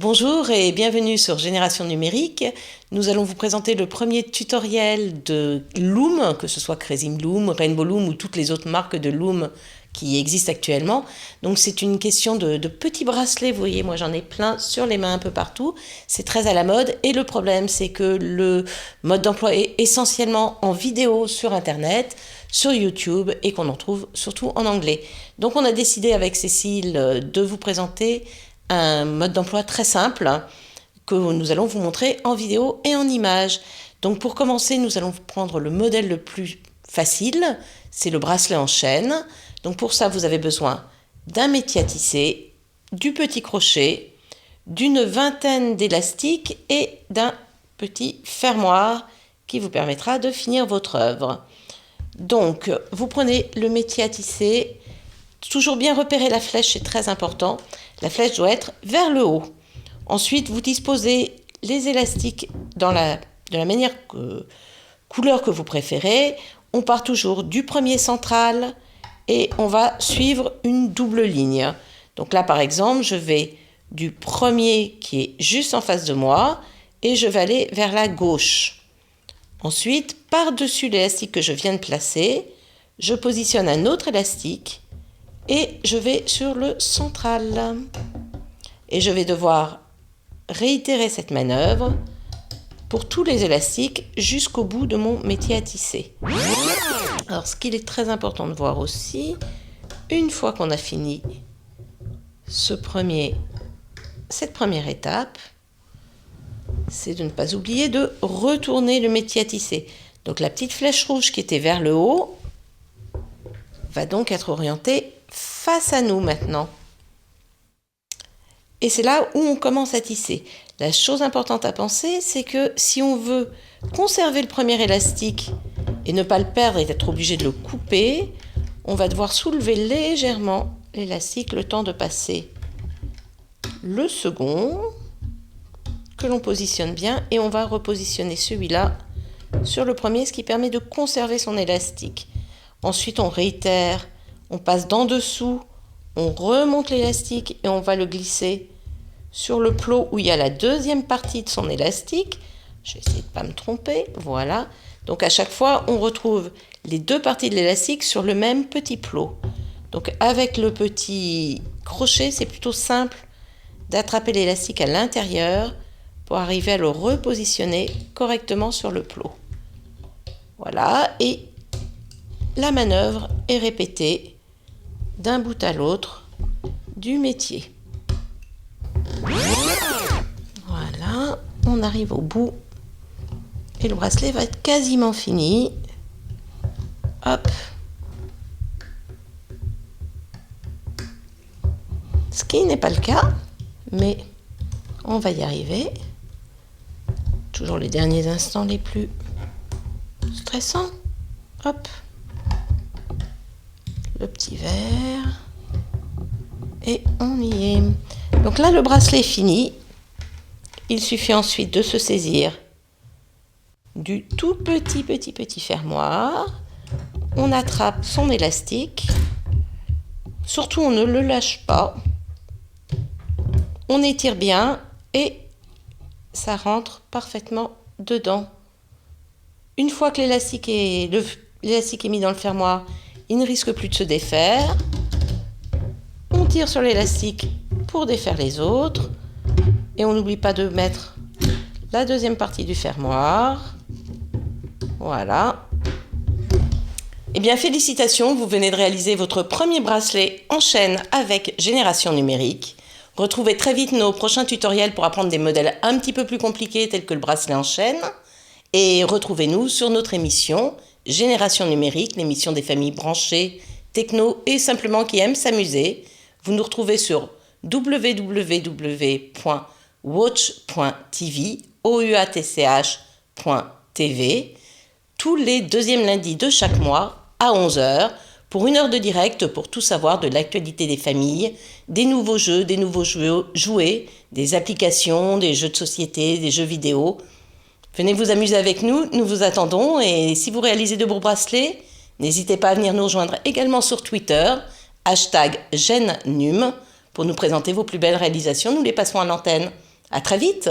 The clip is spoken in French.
Bonjour et bienvenue sur Génération Numérique. Nous allons vous présenter le premier tutoriel de Loom, que ce soit Crazy Loom, Rainbow Loom ou toutes les autres marques de Loom qui existent actuellement. Donc c'est une question de petits bracelets, vous voyez, moi j'en ai plein sur les mains un peu partout. C'est très à la mode et le problème c'est que le mode d'emploi est essentiellement en vidéo sur Internet, sur YouTube et qu'on en trouve surtout en anglais. Donc on a décidé avec Cécile de vous présenter un mode d'emploi très simple que nous allons vous montrer en vidéo et en images. Donc pour commencer, nous allons prendre le modèle le plus facile, c'est le bracelet en chaîne. Donc pour ça, vous avez besoin d'un métier à tisser, du petit crochet, d'une vingtaine d'élastiques et d'un petit fermoir qui vous permettra de finir votre œuvre. Donc vous prenez le métier à tisser, toujours bien repérer la flèche, c'est très important. La flèche doit être vers le haut. Ensuite, vous disposez les élastiques de la couleur que vous préférez. On part toujours du premier central et on va suivre une double ligne. Donc là, par exemple, je vais du premier qui est juste en face de moi et je vais aller vers la gauche. Ensuite, par-dessus l'élastique que je viens de placer, je positionne un autre élastique et je vais sur le central. Et je vais devoir réitérer cette manœuvre pour tous les élastiques jusqu'au bout de mon métier à tisser. Alors ce qu'il est très important de voir aussi, une fois qu'on a fini cette première étape, c'est de ne pas oublier de retourner le métier à tisser. Donc la petite flèche rouge qui était vers le haut va donc être orientée face à nous maintenant. Et c'est là où on commence à tisser. La chose importante à penser, c'est que si on veut conserver le premier élastique et ne pas le perdre et être obligé de le couper, on va devoir soulever légèrement l'élastique le temps de passer le second, que l'on positionne bien, et on va repositionner celui-là sur le premier, ce qui permet de conserver son élastique. Ensuite, on réitère, on passe d'en dessous, on remonte l'élastique et on va le glisser sur le plot où il y a la deuxième partie de son élastique. Je vais essayer de ne pas me tromper, voilà. Donc à chaque fois, on retrouve les deux parties de l'élastique sur le même petit plot. Donc avec le petit crochet, c'est plutôt simple d'attraper l'élastique à l'intérieur pour arriver à le repositionner correctement sur le plot. Voilà, et la manœuvre est répétée d'un bout à l'autre du métier. Voilà, on arrive au bout et le bracelet va être quasiment fini. Hop. Ce qui n'est pas le cas, mais on va y arriver. Toujours les derniers instants les plus stressants. Hop. Le petit verre. Et on y est. Donc là, le bracelet est fini. Il suffit ensuite de se saisir du tout petit fermoir. On attrape son élastique. Surtout, on ne le lâche pas. On étire bien et ça rentre parfaitement dedans. Une fois que l'élastique est mis dans le fermoir, il ne risque plus de se défaire. On tire sur l'élastique pour défaire les autres. Et on n'oublie pas de mettre la deuxième partie du fermoir. Voilà. Eh bien, félicitations, vous venez de réaliser votre premier bracelet en chaîne avec Génération Numérique. Retrouvez très vite nos prochains tutoriels pour apprendre des modèles un petit peu plus compliqués tels que le bracelet en chaîne. Et retrouvez-nous sur notre émission Génération Numérique, l'émission des familles branchées, techno et simplement qui aiment s'amuser. Vous nous retrouvez sur www.watch.tv tous les deuxièmes lundis de chaque mois à 11h pour 1 heure de direct pour tout savoir de l'actualité des familles, des nouveaux jeux, des nouveaux jouets, des applications, des jeux de société, des jeux vidéo. Venez vous amuser avec nous, nous vous attendons et si vous réalisez de beaux bracelets, n'hésitez pas à venir nous rejoindre également sur Twitter, #GenNum, pour nous présenter vos plus belles réalisations. Nous les passerons à l'antenne. À très vite!